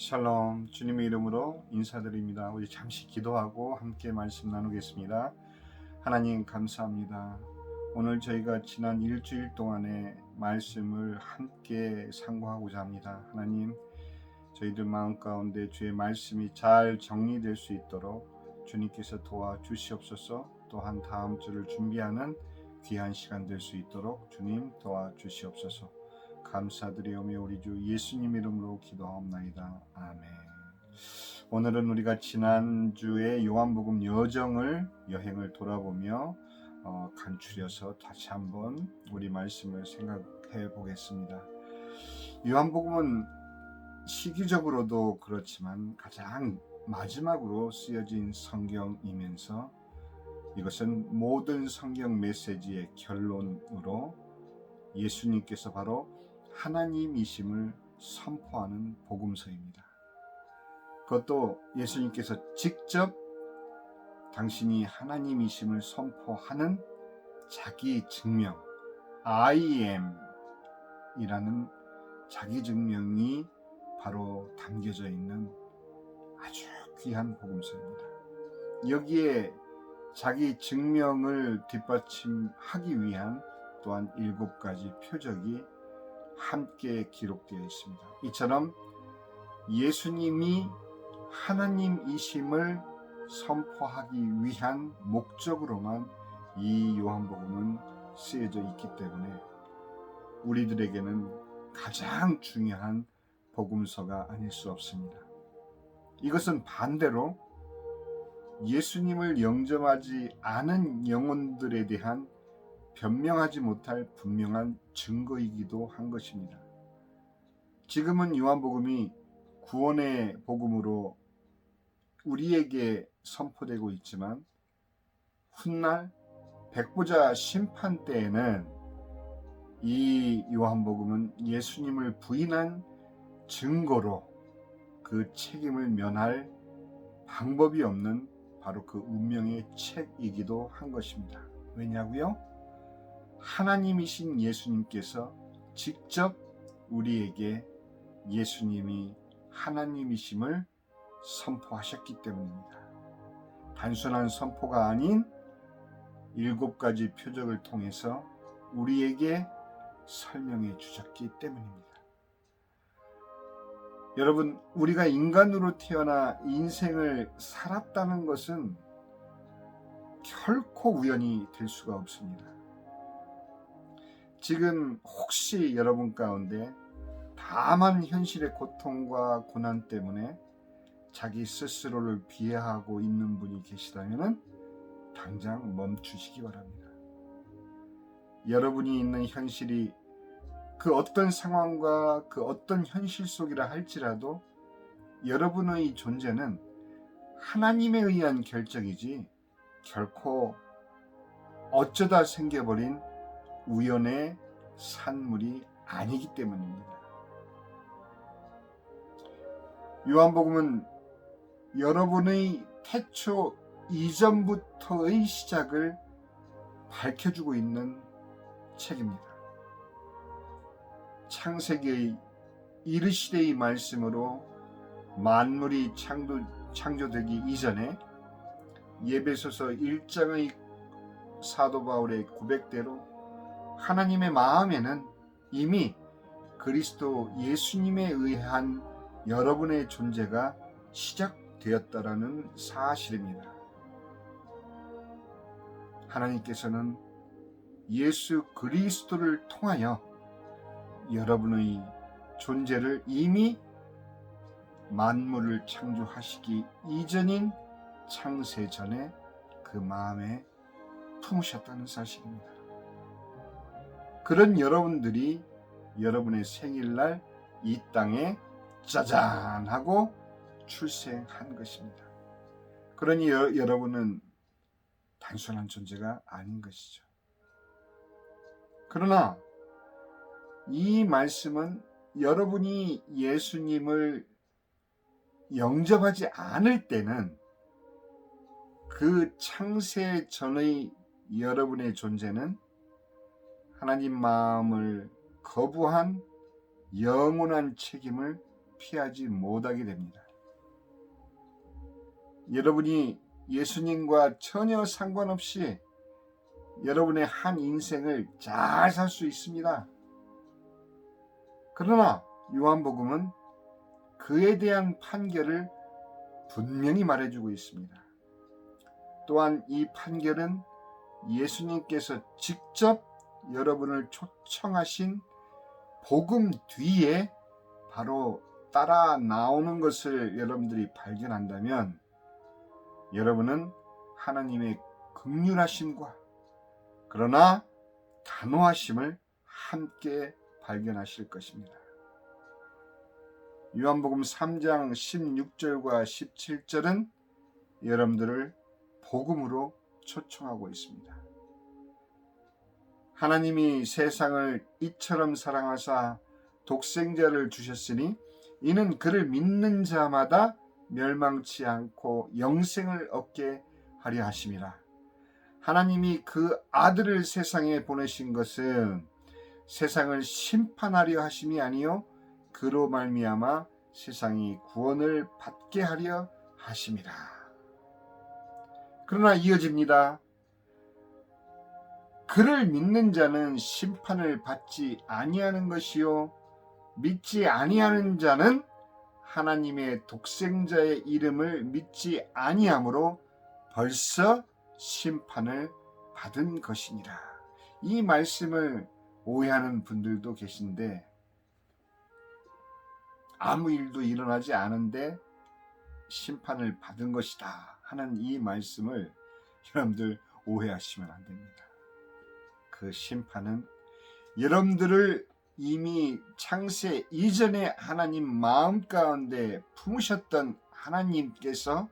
샬롬, 주님의 이름으로 인사드립니다. 우리 잠시 기도하고 함께 말씀 나누겠습니다. 하나님 감사합니다. 오늘 저희가 지난 일주일 동안의 말씀을 함께 상고하고자 합니다. 하나님, 저희들 마음 가운데 주의 말씀이 잘 정리될 수 있도록 주님께서 도와주시옵소서. 또한 다음 주를 준비하는 귀한 시간 될 수 있도록 주님 도와주시옵소서. 감사드리오며 우리 주 예수님 이름으로 기도하옵나이다. 아멘. 오늘은 우리가 지난주에 요한복음 여행을 돌아보며 간추려서 다시 한번 우리 말씀을 생각해 보겠습니다. 요한복음은 시기적으로도 그렇지만 가장 마지막으로 쓰여진 성경이면서 이것은 모든 성경 메시지의 결론으로 예수님께서 바로 하나님이심을 선포하는 복음서입니다. 그것도 예수님께서 직접 당신이 하나님이심을 선포하는 자기 증명, I am 이라는 자기 증명이 바로 담겨져 있는 아주 귀한 복음서입니다. 여기에 자기 증명을 뒷받침하기 위한 또한 7가지 표적이 함께 기록되어 있습니다. 이처럼 예수님이 하나님이심을 선포하기 위한 목적으로만 이 요한복음은 쓰여져 있기 때문에 우리들에게는 가장 중요한 복음서가 아닐 수 없습니다. 이것은 반대로 예수님을 영접하지 않은 영혼들에 대한 변명하지 못할 분명한 증거이기도 한 것입니다. 지금은 요한복음이 구원의 복음으로 우리에게 선포되고 있지만 훗날 백보자 심판 때에는 이 요한복음은 예수님을 부인한 증거로 그 책임을 면할 방법이 없는 바로 그 운명의 책이기도 한 것입니다. 왜냐고요? 하나님이신 예수님께서 직접 우리에게 예수님이 하나님이심을 선포하셨기 때문입니다. 단순한 선포가 아닌 7가지 표적을 통해서 우리에게 설명해 주셨기 때문입니다. 여러분, 우리가 인간으로 태어나 인생을 살았다는 것은 결코 우연이 될 수가 없습니다. 지금 혹시 여러분 가운데 다만 현실의 고통과 고난 때문에 자기 스스로를 비하하고 있는 분이 계시다면 당장 멈추시기 바랍니다. 여러분이 있는 현실이 그 어떤 상황과 그 어떤 현실 속이라 할지라도 여러분의 존재는 하나님에 의한 결정이지 결코 어쩌다 생겨버린 우연의 산물이 아니기 때문입니다. 요한복음은 여러분의 태초 이전부터의 시작을 밝혀주고 있는 책입니다. 창세기의 이르시되의 말씀으로 만물이 창조되기 이전에 에베소서 1장의 사도 바울의 고백대로 하나님의 마음에는 이미 그리스도 예수님에 의한 여러분의 존재가 시작되었다라는 사실입니다. 하나님께서는 예수 그리스도를 통하여 여러분의 존재를 이미 만물을 창조하시기 이전인 창세 전에 그 마음에 품으셨다는 사실입니다. 그런 여러분들이 여러분의 생일날 이 땅에 짜잔 하고 출생한 것입니다. 그러니 여러분은 단순한 존재가 아닌 것이죠. 그러나 이 말씀은 여러분이 예수님을 영접하지 않을 때는 그 창세 전의 여러분의 존재는 하나님 마음을 거부한 영원한 책임을 피하지 못하게 됩니다. 여러분이 예수님과 전혀 상관없이 여러분의 한 인생을 잘 살 수 있습니다. 그러나 요한복음은 그에 대한 판결을 분명히 말해주고 있습니다. 또한 이 판결은 예수님께서 직접 여러분을 초청하신 복음 뒤에 바로 따라 나오는 것을 여러분들이 발견한다면 여러분은 하나님의 긍휼하심과 그러나 단호하심을 함께 발견하실 것입니다. 요한복음 3장 16절과 17절은 여러분들을 복음으로 초청하고 있습니다. 하나님이 세상을 이처럼 사랑하사 독생자를 주셨으니 이는 그를 믿는 자마다 멸망치 않고 영생을 얻게 하려 하심이라. 하나님이 그 아들을 세상에 보내신 것은 세상을 심판하려 하심이 아니요 그로 말미암아 세상이 구원을 받게 하려 하심이라. 그러나 이어집니다. 그를 믿는 자는 심판을 받지 아니하는 것이요 믿지 아니하는 자는 하나님의 독생자의 이름을 믿지 아니하므로 벌써 심판을 받은 것이니라. 이 말씀을 오해하는 분들도 계신데 아무 일도 일어나지 않은데 심판을 받은 것이다 하는 이 말씀을 여러분들 오해하시면 안 됩니다. 그 심판은 여러분들을 이미 창세 이전에 하나님 마음 가운데 품으셨던 하나님께서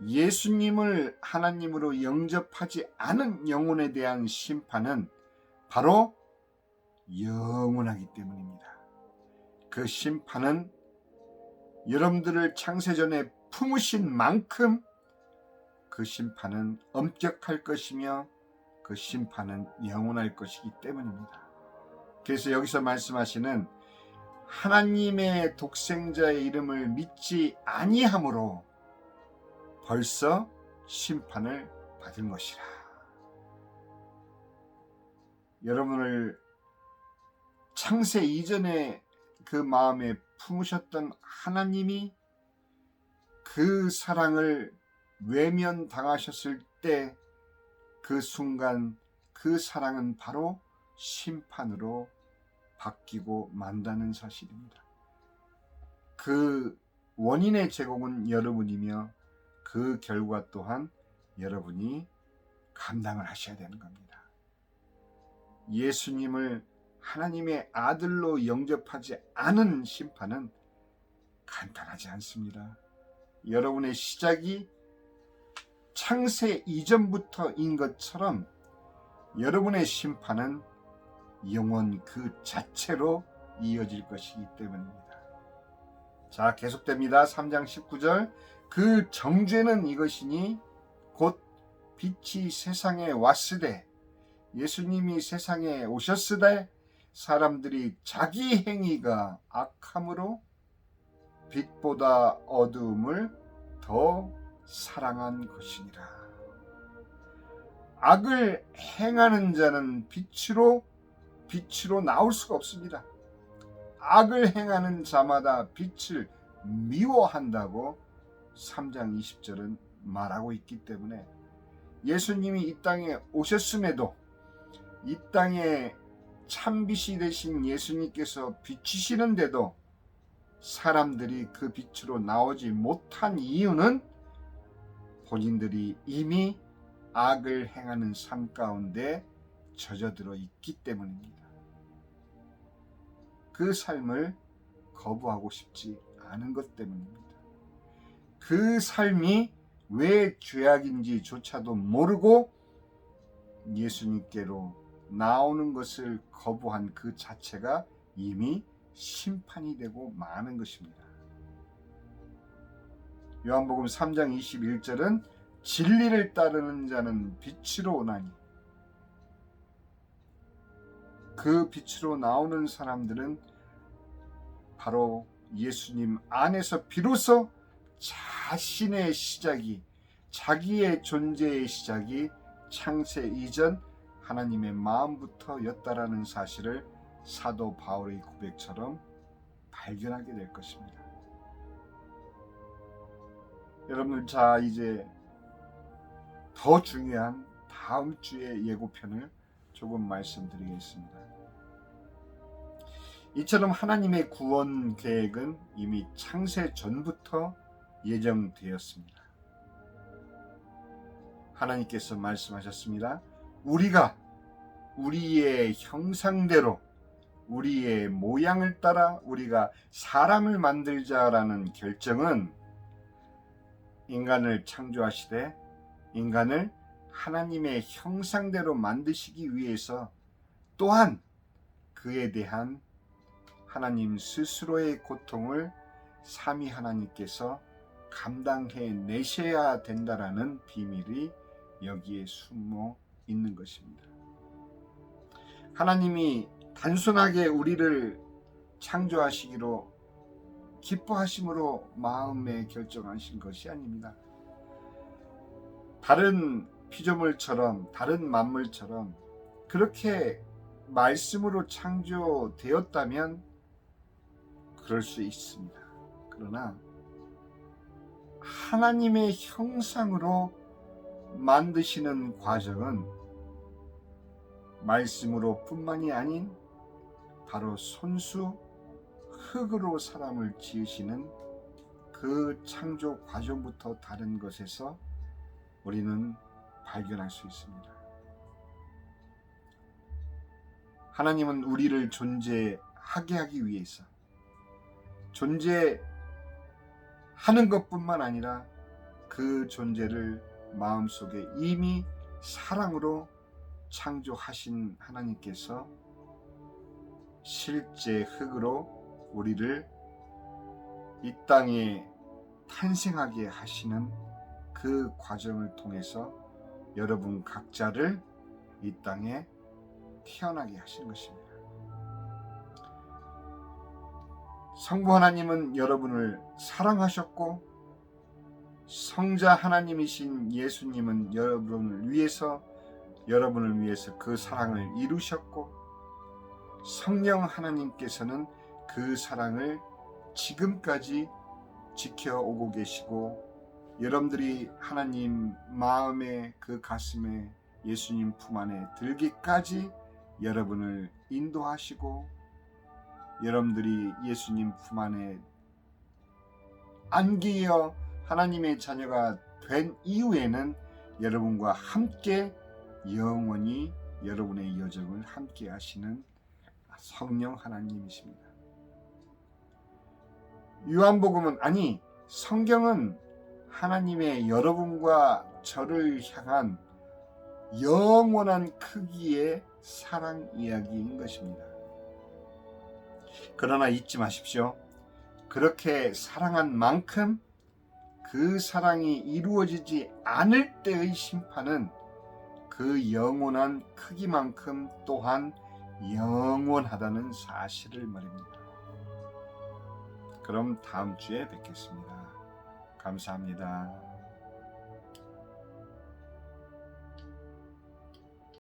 예수님을 하나님으로 영접하지 않은 영혼에 대한 심판은 바로 영원하기 때문입니다. 그 심판은 여러분들을 창세전에 품으신 만큼 그 심판은 엄격할 것이며 그 심판은 영원할 것이기 때문입니다. 그래서 여기서 말씀하시는 하나님의 독생자의 이름을 믿지 아니함으로 벌써 심판을 받은 것이라. 여러분을 창세 이전에 그 마음에 품으셨던 하나님이 그 사랑을 외면당하셨을 때 그 순간 그 사랑은 바로 심판으로 바뀌고 만다는 사실입니다. 그 원인의 제공은 여러분이며 그 결과 또한 여러분이 감당을 하셔야 되는 겁니다. 예수님을 하나님의 아들로 영접하지 않은 심판은 간단하지 않습니다. 여러분의 시작이 창세 이전부터인 것처럼 여러분의 심판은 영원 그 자체로 이어질 것이기 때문입니다. 자, 계속됩니다. 3장 19절. 그 정죄는 이것이니 곧 빛이 세상에 왔으되 예수님이 세상에 오셨으되 사람들이 자기 행위가 악함으로 빛보다 어두움을 더 사랑한 것이니라. 악을 행하는 자는 빛으로 나올 수가 없습니다. 악을 행하는 자마다 빛을 미워한다고 3장 20절은 말하고 있기 때문에 예수님이 이 땅에 오셨음에도 이 땅에 참빛이 되신 예수님께서 비치시는데도 사람들이 그 빛으로 나오지 못한 이유는 본인들이 이미 악을 행하는 삶 가운데 젖어들어 있기 때문입니다. 그 삶을 거부하고 싶지 않은 것 때문입니다. 그 삶이 왜 죄악인지조차도 모르고 예수님께로 나오는 것을 거부한 그 자체가 이미 심판이 되고 마는 것입니다. 요한복음 3장 21절은 진리를 따르는 자는 빛으로 오나니 그 빛으로 나오는 사람들은 바로 예수님 안에서 비로소 자신의 시작이, 자기의 존재의 시작이 창세 이전 하나님의 마음부터였다라는 사실을 사도 바울의 고백처럼 발견하게 될 것입니다. 여러분들, 자 이제 더 중요한 다음 주의 예고편을 조금 말씀드리겠습니다. 이처럼 하나님의 구원 계획은 이미 창세 전부터 예정되었습니다. 하나님께서 말씀하셨습니다. 우리가 우리의 형상대로 우리의 모양을 따라 우리가 사람을 만들자라는 결정은 인간을 창조하시되 인간을 하나님의 형상대로 만드시기 위해서 또한 그에 대한 하나님 스스로의 고통을 삼위 하나님께서 감당해 내셔야 된다라는 비밀이 여기에 숨어 있는 것입니다. 하나님이 단순하게 우리를 창조하시기로 기뻐하심으로 마음에 결정하신 것이 아닙니다. 다른 피조물처럼, 다른 만물처럼 그렇게 말씀으로 창조되었다면 그럴 수 있습니다. 그러나 하나님의 형상으로 만드시는 과정은 말씀으로 뿐만이 아닌 바로 손수 흙으로 사람을 지으시는 그 창조 과정부터 다른 것에서 우리는 발견할 수 있습니다. 하나님은 우리를 존재하게 하기 위해서 존재하는 것뿐만 아니라 그 존재를 마음속에 이미 사랑으로 창조하신 하나님께서 실제 흙으로 우리를 이 땅에 탄생하게 하시는 그 과정을 통해서 여러분 각자를 이 땅에 태어나게 하신 것입니다. 성부 하나님은 여러분을 사랑하셨고 성자 하나님이신 예수님은 여러분을 위해서 그 사랑을 이루셨고 성령 하나님께서는 그 사랑을 지금까지 지켜오고 계시고 여러분들이 하나님 마음에 그 가슴에 예수님 품 안에 들기까지 여러분을 인도하시고 여러분들이 예수님 품 안에 안기어 하나님의 자녀가 된 이후에는 여러분과 함께 영원히 여러분의 여정을 함께 하시는 성령 하나님이십니다. 요한복음은 아니 성경은 하나님의 여러분과 저를 향한 영원한 크기의 사랑 이야기인 것입니다. 그러나 잊지 마십시오. 그렇게 사랑한 만큼 그 사랑이 이루어지지 않을 때의 심판은 그 영원한 크기만큼 또한 영원하다는 사실을 말입니다. 그럼 다음 주에 뵙겠습니다. 감사합니다.